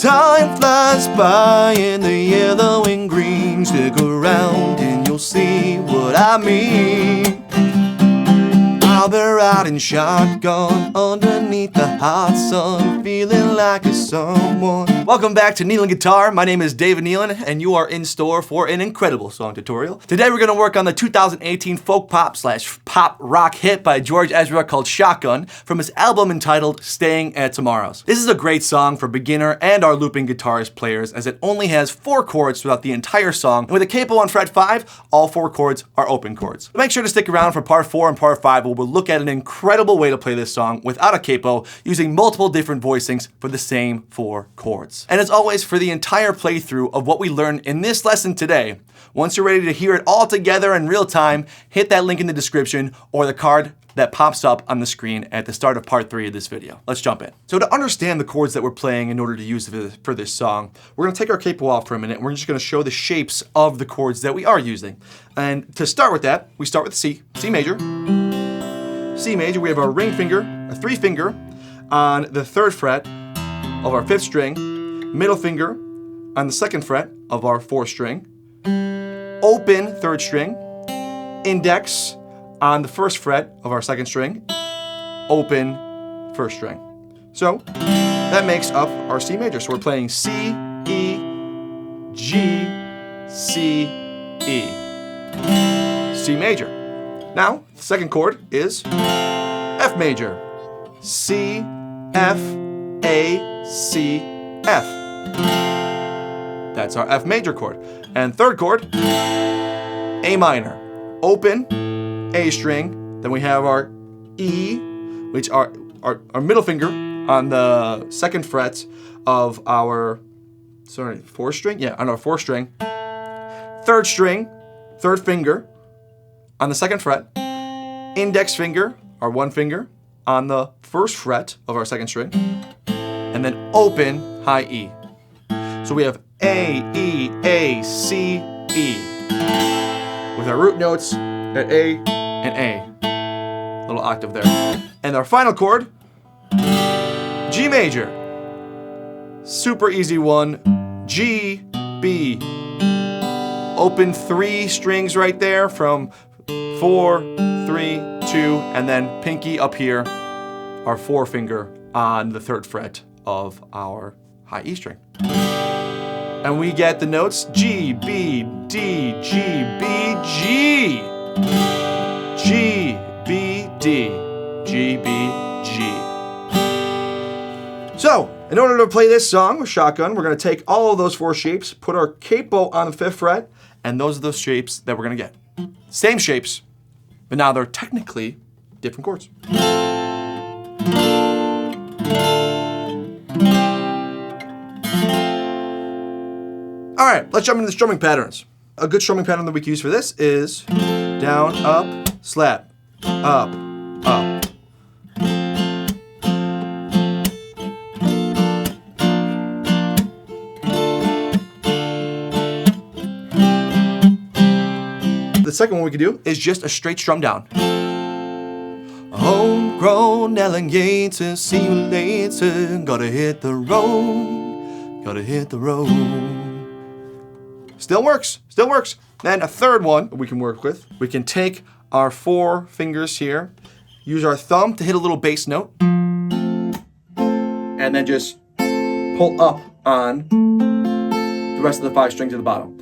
Time flies by in the yellow and green. Stick around and you'll see what I mean. I'll be riding shotgun underneath the hot sun, feeling like a someone. Welcome back to Nealon Guitar. My name is David Nealon, and you are in store for an incredible song tutorial. Today we're going to work on the 2018 folk pop / pop rock hit by George Ezra called Shotgun from his album entitled Staying at Tomorrow's. This is a great song for beginner and our looping guitarist players, as it only has 4 chords throughout the entire song, and with a capo on fret 5, all 4 chords are open chords. But make sure to stick around for part 4 and part 5, where we'll look at an incredible way to play this song without a capo, using multiple different voicings for the same 4 chords. And as always, for the entire playthrough of what we learned in this lesson today, once you're ready to hear it all together in real time, hit that link in the description or the card that pops up on the screen at the start of part 3 of this video. Let's jump in. So to understand the chords that we're playing in order to use for this song, we're gonna take our capo off for a minute, and we're just gonna show the shapes of the chords that we are using. And to start with that, we start with C major. C major, we have our ring finger, a 3 finger, on the 3rd fret of our 5th string, middle finger on the 2nd fret of our 4th string, open 3rd string, index on the 1st fret of our 2nd string, open 1st string. So that makes up our C major. So we're playing C, E, G, C, E, C major. Now, the 2nd chord is F major. C, F, A, C, F. That's our F major chord. And 3rd chord, A minor. Open, A string. Then we have our E, which are our middle finger on the 2nd fret of our, 4th string? Yeah, on our 4th string. 3rd string, 3rd finger on the 2nd fret. Index finger, our 1 finger, on the 1st fret of our 2nd string. And then open, high E. So we have A, E, C, E. With our root notes at A and A. Little octave there. And our final chord, G major. Super easy one. G, B. Open 3 strings right there from 4, 3, 2, and then pinky up here, our 4 finger on the 3rd fret of our high E string. And we get the notes G, B, D, G, B, G. G, B, D, G, B, G. So, in order to play this song with Shotgun, we're going to take all of those 4 shapes, put our capo on the 5th fret, and those are the shapes that we're going to get. Same shapes, but now they're technically different chords. All right, let's jump into the strumming patterns. A good strumming pattern that we can use for this is down, up, slap, up, up. The second one we can do is just a straight strum down. Homegrown alligator, see you later. Gotta hit the road, gotta hit the road. Still works, still works. Then a third one we can work with. We can take our 4 fingers here, use our thumb to hit a little bass note, and then just pull up on the rest of the 5 strings at the bottom.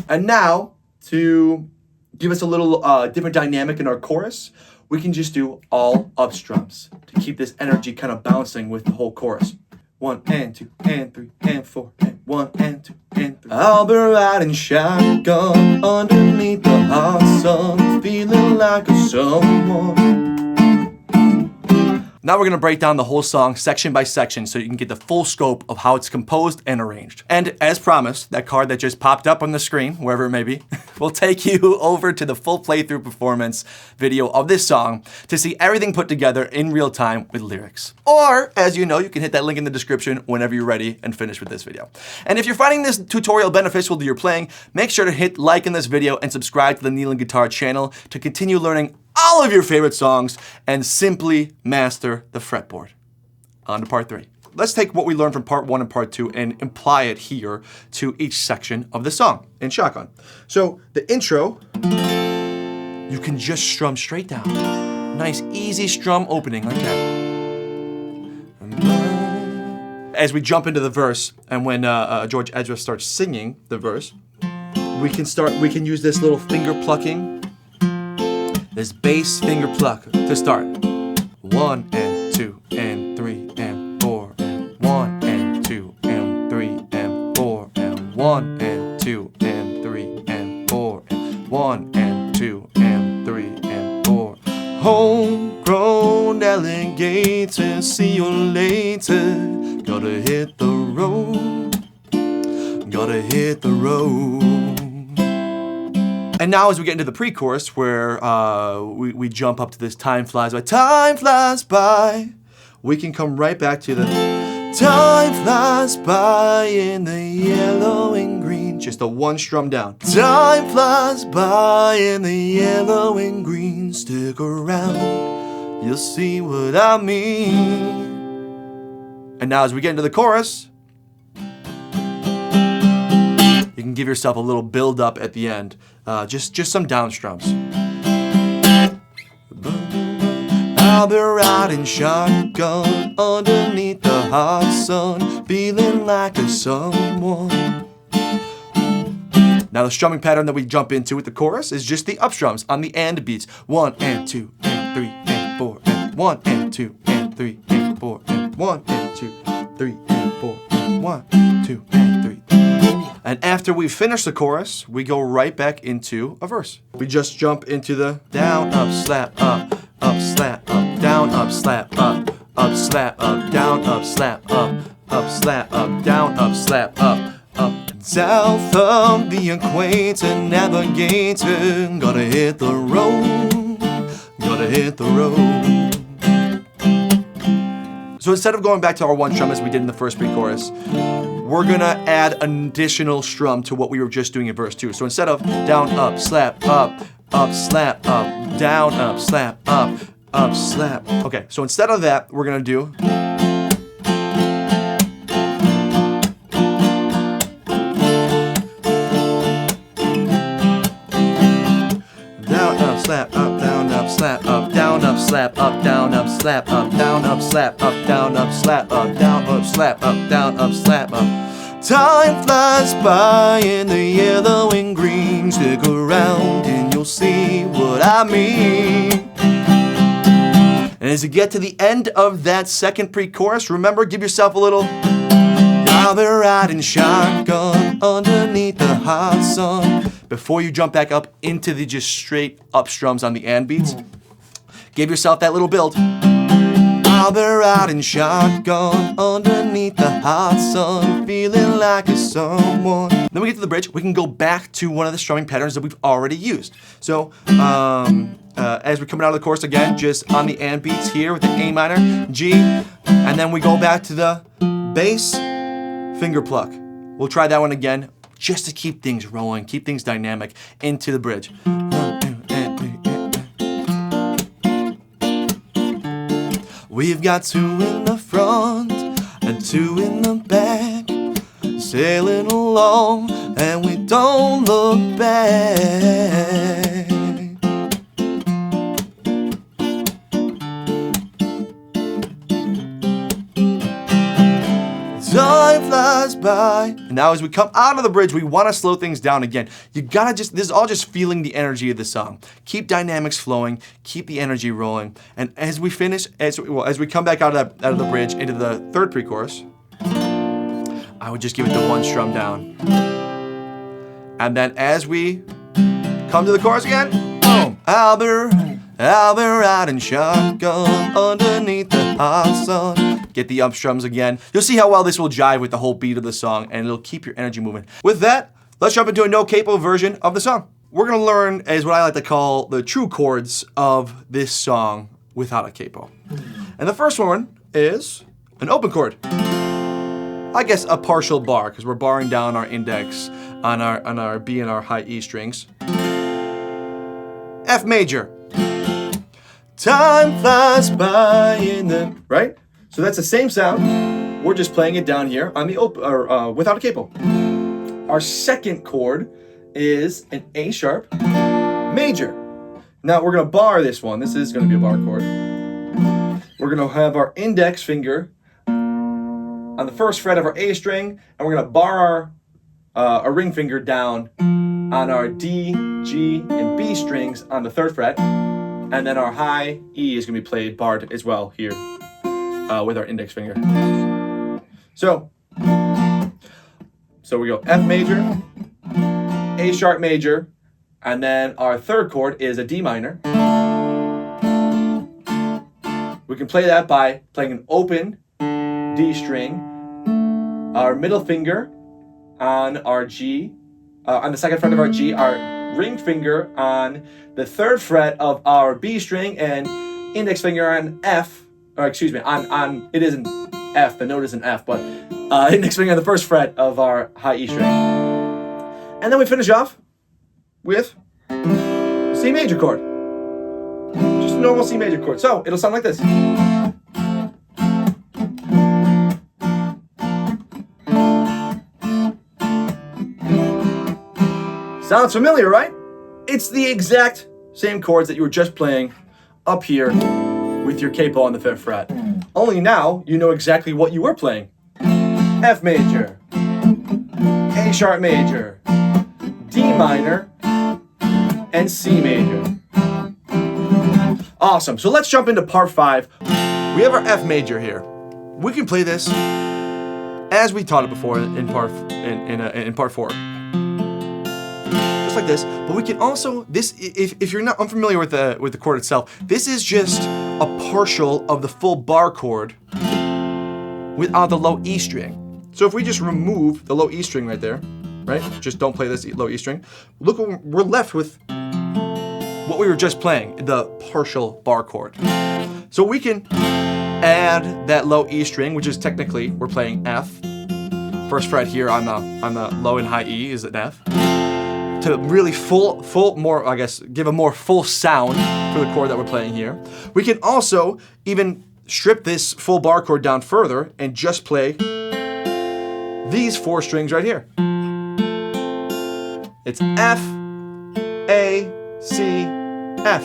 And now, to give us a little different dynamic in our chorus, we can just do all up strums to keep this energy kind of bouncing with the whole chorus. 1 and 2 and 3 and 4 and 1 and 2 and 3. I'll be riding shotgun underneath the hot sun, feeling like a someone. Now we're gonna break down the whole song section by section so you can get the full scope of how it's composed and arranged. And as promised, that card that just popped up on the screen, wherever it may be, will take you over to the full playthrough performance video of this song to see everything put together in real time with lyrics. Or, as you know, you can hit that link in the description whenever you're ready and finished with this video. And if you're finding this tutorial beneficial to your playing, make sure to hit like in this video and subscribe to the Neil and Guitar channel to continue learning all of your favorite songs and simply master the fretboard. On to part 3. Let's take what we learned from part 1 and part 2 and apply it here to each section of the song in shotgun. So the intro, you can just strum straight down. Nice, easy strum opening like that. As we jump into the verse, and when George Ezra starts singing the verse, we can use this little finger plucking, this bass finger pluck to start. 1 and 2 and 3 and 4 and 1 and 2 and 3 and 4 and 1 and 2 and 3 and 4 and 1 and 2 and 3 and 4. Homegrown alligator, see you later. Gotta hit the road. Gotta hit the road. And now as we get into the pre-chorus where we jump up to this time flies by, we can come right back to the time flies by in the yellow and green, just a one strum down. Time flies by in the yellow and green, stick around, you'll see what I mean. And now as we get into the chorus, you can give yourself a little build up at the end. Just some down strums. I'll be riding shotgun underneath the hot sun, feeling like a someone. Now the strumming pattern that we jump into with the chorus is just the up strums on the and beats. 1 and 2 and 3 and 4 and 1 and 2 and 3 and 4 and 1 and 2, 3 and 4 and 1, 2 and 3. And after we finish the chorus, we go right back into a verse. We just jump into the down, up, slap, up, slap, up, down, up, slap, up, slap, up, down, up, slap, up, slap, up, down, up, slap, up. South of the equator, navigator, gotta hit the road, gotta hit the road. So instead of going back to our one strum as we did in the first pre-chorus, we're gonna add an additional strum to what we were just doing in verse 2. So instead of down, up, slap, up, slap, up, down, up, slap, up, slap. Okay, so instead of that, we're gonna do down, up, slap, up, down, up, slap, up, down, up, slap, up, down, up, slap, up, down, up, slap, up, down, up, slap, up, down, up, slap, up, down, up, slap, up. Time flies by in the yellow and green, stick around and you'll see what I mean. And as you get to the end of that second pre-chorus, remember, give yourself a little I'll be riding shotgun underneath the hot sun before you jump back up into the just straight up strums on the and beats. Give yourself that little build. I'll be riding shotgun underneath the hot sun, feeling like a someone. Then we get to the bridge. We can go back to one of the strumming patterns that we've already used. So as we're coming out of the chorus again, just on the and beats here with the A minor, G, and then we go back to the bass finger pluck. We'll try that one again just to keep things rolling, keep things dynamic into the bridge. We've got 2 in the front and 2 in the back, sailing along and we don't look back. Time flies by. And now as we come out of the bridge, we want to slow things down again. You gotta this is all just feeling the energy of the song. Keep dynamics flowing, keep the energy rolling. And as we finish, as we come back out of the bridge into the third pre-chorus, I would just give it the 1 strum down. And then as we come to the chorus again, boom, I'll be I'll be riding shotgun underneath the hot sun. Get the up strums again. You'll see how well this will jive with the whole beat of the song, and it'll keep your energy moving. With that, let's jump into a no capo version of the song. We're gonna learn as what I like to call the true chords of this song without a capo. And the first one is an open chord. I guess a partial bar, because we're barring down our index on our B and our high E strings. F major. Time flies by in the, right? So that's the same sound. We're just playing it down here on the without a capo. Our second chord is an A sharp major. Now we're gonna bar this one. This is gonna be a bar chord. We're gonna have our index finger on the first fret of our A string, and we're gonna bar our ring finger down on our D, G, and B strings on the third fret, and then our high E is gonna be played barred as well here with our index finger. So we go F major, A sharp major, and then our third chord is a D minor. We can play that by playing an open D string, our middle finger on our G, on the second fret of our G, our ring finger on the third fret of our B string, and index finger on F, or excuse me, on it is an F, the note is an F, but index finger on the first fret of our high E string. And then we finish off with C major chord. Just a normal C major chord. So it'll sound like this. Sounds familiar, right? It's the exact same chords that you were just playing up here with your capo on the 5th fret. Only now you know exactly what you were playing. F major, A sharp major, D minor, and C major. Awesome. So let's jump into part 5. We have our F major here. We can play this as we taught it before in part 4. Just like this. But we can also, this, if you're not unfamiliar with the chord itself, this is just a partial of the full bar chord without the low E string. So if we just remove the low E string right there, right? Just don't play this low E string. Look, we're left with what we were just playing, the partial bar chord. So we can add that low E string, which is technically, we're playing F. First fret here on the low and high E is an F. To really more, I guess, give a more full sound for the chord that we're playing here. We can also even strip this full bar chord down further and just play these 4 strings right here. It's F, A, C, F.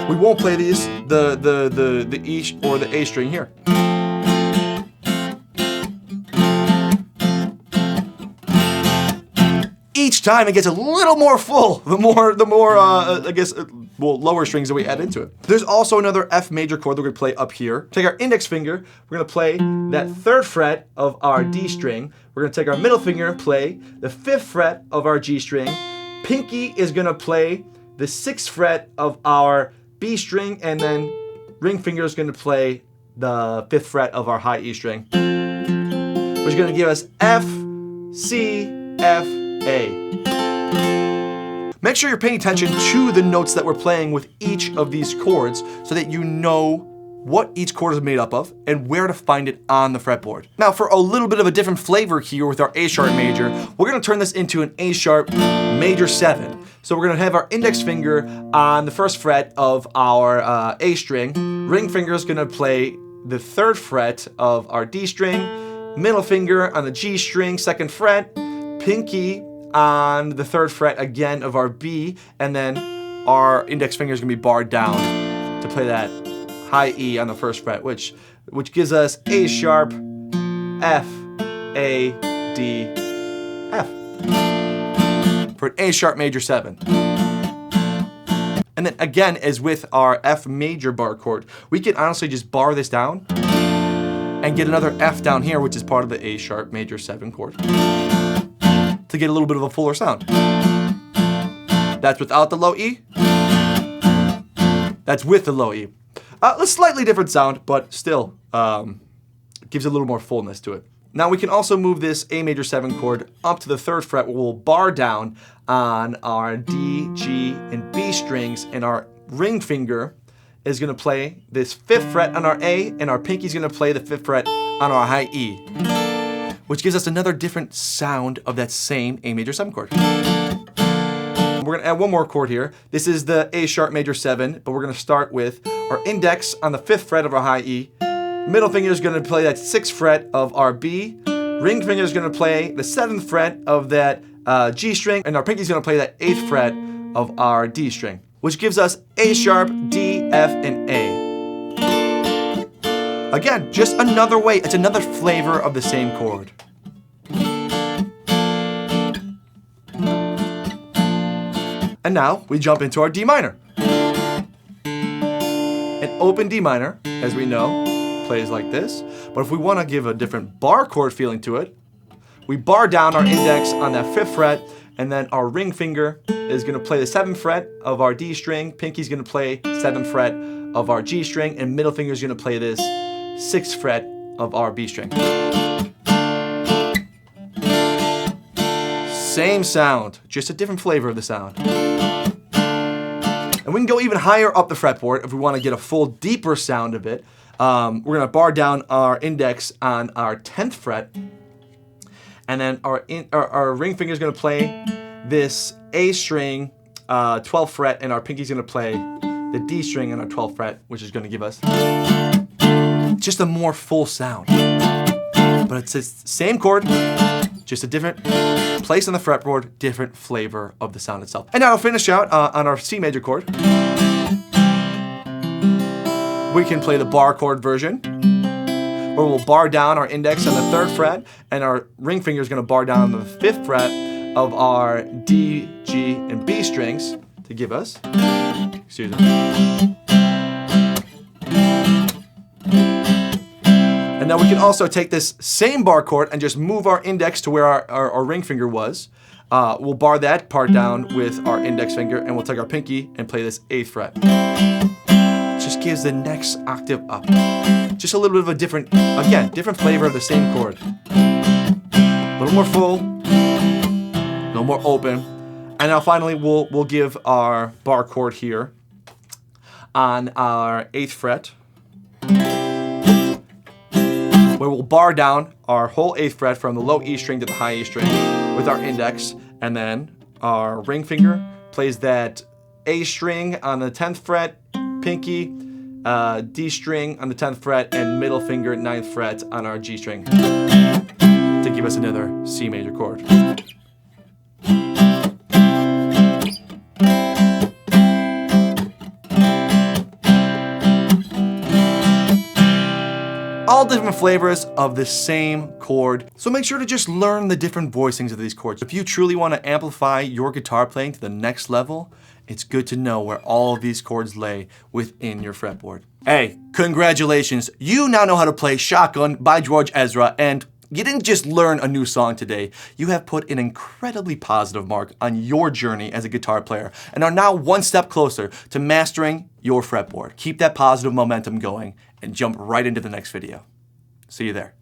We won't play these, the E or the A string here. Each time it gets a little more full, the more I guess, lower strings that we add into it. There's also another F major chord that we're gonna play up here. Take our index finger, we're gonna play that 3rd fret of our D string. We're gonna take our middle finger and play the 5th fret of our G string. Pinky is gonna play the 6th fret of our B string, and then ring finger is gonna play the 5th fret of our high E string, which is gonna give us F, C, F, A. Make sure you're paying attention to the notes that we're playing with each of these chords so that you know what each chord is made up of and where to find it on the fretboard. Now for a little bit of a different flavor here with our A sharp major, we're gonna turn this into an A sharp major 7. So we're gonna have our index finger on the 1st fret of our A string, ring finger is gonna play the 3rd fret of our D string, middle finger on the G string, 2nd fret, pinky on the 3rd fret again of our B, and then our index finger is gonna be barred down to play that high E on the 1st fret, which gives us A sharp, F, A, D, F. For an A sharp major 7. And then again, as with our F major bar chord, we can honestly just bar this down and get another F down here, which is part of the A sharp major 7 chord, to get a little bit of a fuller sound. That's without the low E. That's with the low E. A slightly different sound, but still gives a little more fullness to it. Now we can also move this A major 7 chord up to the 3rd fret where we'll bar down on our D, G, and B strings, and our ring finger is going to play this 5th fret on our A, and our pinky is going to play the 5th fret on our high E, which gives us another different sound of that same A major 7 chord. We're going to add one more chord here. This is the A sharp major 7, but we're going to start with our index on the 5th fret of our high E. Middle finger is going to play that 6th fret of our B. Ring finger is going to play the 7th fret of that G string, and our pinky is going to play that 8th fret of our D string, which gives us A sharp, D, F, and A. Again, just another way. It's another flavor of the same chord. And now we jump into our D minor. An open D minor, as we know, plays like this. But if we want to give a different bar chord feeling to it, we bar down our index on that 5th fret, and then our ring finger is going to play the 7th fret of our D string, pinky's going to play 7th fret of our G string, and middle finger is going to play this 6th fret of our B string. Same sound, just a different flavor of the sound. And we can go even higher up the fretboard if we want to get a full deeper sound of it. We're going to bar down our index on our 10th fret, and then our ring finger is going to play this A string 12th fret, and our pinky is going to play the D string on our 12th fret, which is going to give us just a more full sound. But it's the same chord, just a different place on the fretboard, different flavor of the sound itself. And now I'll finish out on our C major chord. We can play the bar chord version, where we'll bar down our index on the 3rd fret, and our ring finger is going to bar down on the 5th fret of our D, G, and B strings to give us, excuse me. And now we can also take this same bar chord and just move our index to where our ring finger was. We'll bar that part down with our index finger, and we'll take our pinky and play this 8th fret. Just gives the next octave up. Just a little bit of a different flavor of the same chord. A little more full, a little more open. And now finally we'll give our bar chord here on our 8th fret, where we'll bar down our whole 8th fret from the low E string to the high E string with our index, and then our ring finger plays that A string on the 10th fret, pinky, D string on the 10th fret, and middle finger 9th fret on our G string to give us another C major chord. All different flavors of the same chord. So make sure to just learn the different voicings of these chords. If you truly want to amplify your guitar playing to the next level, it's good to know where all of these chords lay within your fretboard. Hey, congratulations. You now know how to play Shotgun by George Ezra, and you didn't just learn a new song today. You have put an incredibly positive mark on your journey as a guitar player and are now one step closer to mastering your fretboard. Keep that positive momentum going and jump right into the next video. See you there.